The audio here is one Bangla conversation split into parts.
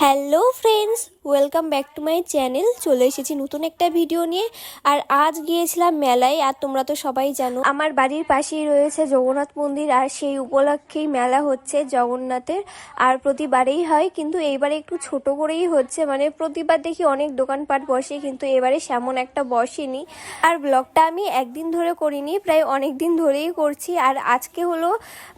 Hello friends, welcome back to my channel. চলে এসেছি নতুন একটা ভিডিও নিয়ে। আর আজ গিয়েছিলাম মেলায়। আর তোমরা তো সবাই জানো আমার বাড়ির পাশেই রয়েছে জগন্নাথ মন্দির, আর সেই উপলক্ষেই মেলা হচ্ছে জগন্নাথের। আর প্রতিবারেই হয়, কিন্তু এইবারে একটু ছোট করেই হচ্ছে। মানে প্রতিবার দেখি অনেক দোকানপাট বসে, কিন্তু এবারে সেমন একটা বসেনি। আর ব্লগটা আমি একদিন ধরে করিনি, প্রায় অনেক দিন ধরেই করছি। আর আজকে হলো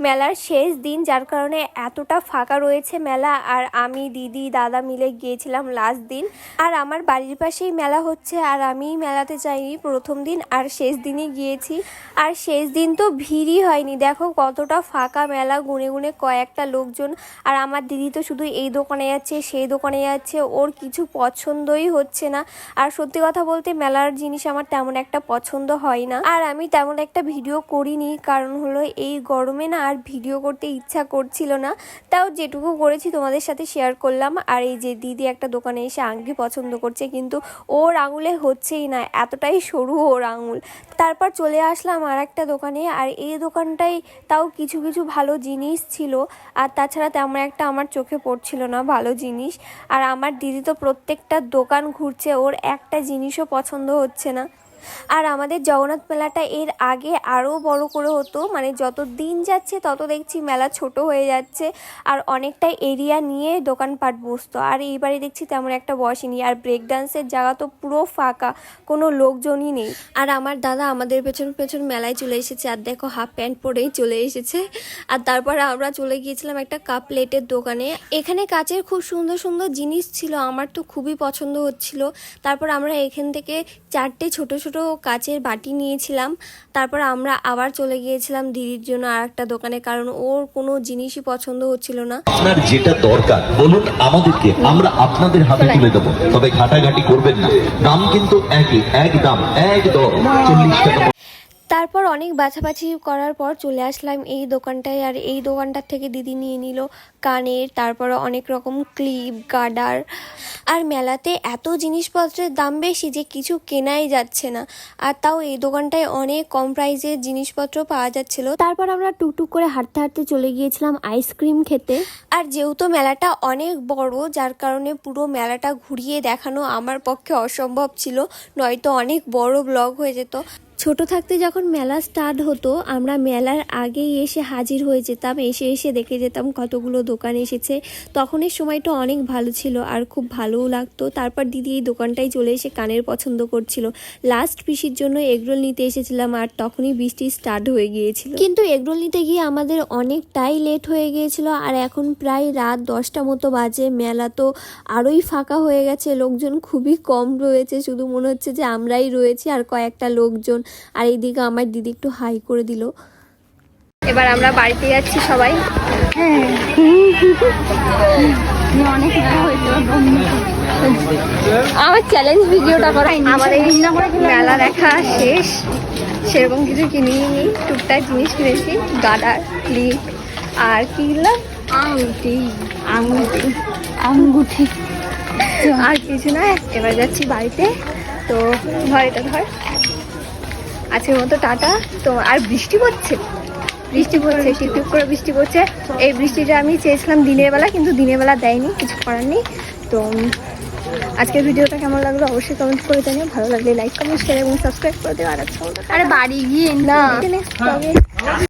মেলার শেষ দিন, যার কারণে এতটা ফাঁকা রয়েছে মেলা। আর আমি, দিদি, দাদা মিলে গিয়েছিলাম লাস্ট দিন। আর আমার বাড়ির পাশেই মেলা হচ্ছে, আর আমি মেলাতে যাইনি প্রথম দিন, আর শেষ দিনই গিয়েছি। আর শেষ দিন তো ভিড়ই হয়নি, দেখো কতটা ফাঁকা মেলা, গুনে গুনে কয়েকটা লোকজন। আর আমার দিদি তো শুধু এই দোকানে যাচ্ছে, সেই দোকানে যাচ্ছে, ওর কিছু পছন্দই হচ্ছে না। আর সত্যি কথা বলতে মেলার জিনিস আমার তেমন একটা পছন্দ হয় না। আর আমি তেমন একটা ভিডিও করিনি, কারণ হলো এই গরমে না আর ভিডিও করতে ইচ্ছা করছিল না। তাও যেটুকু করেছি তোমাদের সাথে শেয়ার করলাম। আর এই যে দিদি একটা দোকানে এসে আংটি পছন্দ করছে, কিন্তু ওর আঙুলে হচ্ছেই না, এতটাই সরু ওর আঙুল। তারপর চলে আসলাম আর একটা দোকানে। আর এই দোকানটাই তাও কিছু কিছু ভালো জিনিস ছিল, আর তাছাড়া তেমন একটা আমার চোখে পড়ছিল না ভালো জিনিস। আর আমার দিদি তো প্রত্যেকটা দোকান ঘুরছে, ওর একটা জিনিসও পছন্দ হচ্ছে না। আর আমাদের জগন্নাথ মেলাটা এর আগে আরও বড় করে হতো, মানে যত দিন যাচ্ছে তত দেখছি মেলা ছোট হয়ে যাচ্ছে, আর অনেকটা এরিয়া নিয়ে দোকানপাট বসতো। আর এইবারে দেখছি তেমন একটা বসেনি। আর ব্রেক ডান্সের জায়গা তো পুরো ফাঁকা, কোনো লোকজনই নেই। আর আমার দাদা আমাদের পেছন পেছন মেলায় চলে এসেছে, আর দেখো হাফ প্যান্ট পরেই চলে এসেছে। আর তারপরে আমরা চলে গিয়েছিলাম একটা কাপ প্লেটের দোকানে। এখানে কাচের খুব সুন্দর সুন্দর জিনিস ছিল, আমার তো খুবই পছন্দ হচ্ছিল। তারপর আমরা এখান থেকে 4টে ছোট ছোট কাচের বাটি নিয়েছিলাম। তারপর আমরা আবার চলে গিয়েছিলাম দিদির জন্য আর একটা দোকানে, কারণ ওর কোনো জিনিসই পছন্দ হচ্ছিল না। আপনার যেটা দরকার বলুন আমাদেরকে, আমরা আপনাদের হাতে তুলে দেবো, তবে ঘাটাঘাটি করবেন না। দাম কিন্তু একই, এক দাম, এক দর, 40 টাকা। তারপর অনেক বাছাবাছি করার পর চলে আসলাম এই দোকানটায়। আর এই দোকানটার থেকে দিদি নিয়ে নিল কানের, তারপর অনেক রকম ক্লিপ, গার্ডার। আর মেলাতে এত জিনিসপত্রের দাম বেশি যে কিছু কেনাই যাচ্ছে না। আর তাও এই দোকানটায় অনেক কম প্রাইসের জিনিসপত্র পাওয়া যাচ্ছিল। তারপর আমরা টুকটুক করে হাঁটতে হাঁটতে চলে গিয়েছিলাম আইসক্রিম খেতে। আর যেহেতু মেলাটা অনেক বড়, যার কারণে পুরো মেলাটা ঘুরিয়ে দেখানো আমার পক্ষে অসম্ভব ছিল, নয়তো অনেক বড় ব্লগ হয়ে যেত। ছোট থাকতে যখন মেলা স্টার্ট হতো, আমরা মেলার আগেই এসে হাজির হয়ে যেতাম, এসে এসে দেখে যেতাম কতগুলো দোকান এসেছে। তখনের সময়টা অনেক ভালো ছিল আর খুব ভালোও লাগতো। তারপর দিদি এই দোকানটায় চলে এসে কানের পছন্দ করছিল। লাস্ট পিসির জন্য এগরোল নিতে এসেছিলাম, আর তখনই বৃষ্টি স্টার্ট হয়ে গিয়েছিল। কিন্তু এগরোল নিতে গিয়ে আমাদের অনেকটাই লেট হয়ে গিয়েছিল। আর এখন প্রায় রাত 10টা মতো বাজে, মেলা তো আরোই ফাঁকা হয়ে গেছে, লোকজন খুবই কম রয়েছে, শুধু মনে হচ্ছে যে আমরাই রয়েছি আর কয়েকটা লোকজন। আর এইদিকে আমার দিদি একটু হাই করে দিল। এবার আমরা বাড়িতে যাচ্ছি সবাই। আমার চ্যালেঞ্জ ভিডিওটা করা, আমাদের মেলা দেখা শেষ, সেরকম কিছু কিনিনি, টুকটাক জিনিস কিনেছি, গার্ডার, ক্লিপ, আর কি কিনলাম, আংটি, আর কিছু না। এবার যাচ্ছি বাড়িতে। তো ধর এটা ধর, আজকের মতো টাটা। তো আর বৃষ্টি পড়ছে, টিপটিপ করে বৃষ্টি পড়ছে। এই বৃষ্টিটা আমি চেয়েছিলাম দিনের বেলা, কিন্তু দিনের বেলা দেয়নি, কিছু করার নেই। তো আজকের ভিডিওটা কেমন লাগলো অবশ্যই কমেন্ট করে জানিও। ভালো লাগলে লাইক, কমেন্ট, শেয়ার এবং সাবস্ক্রাইব করে দিও। আর বাড়ি গিয়ে না।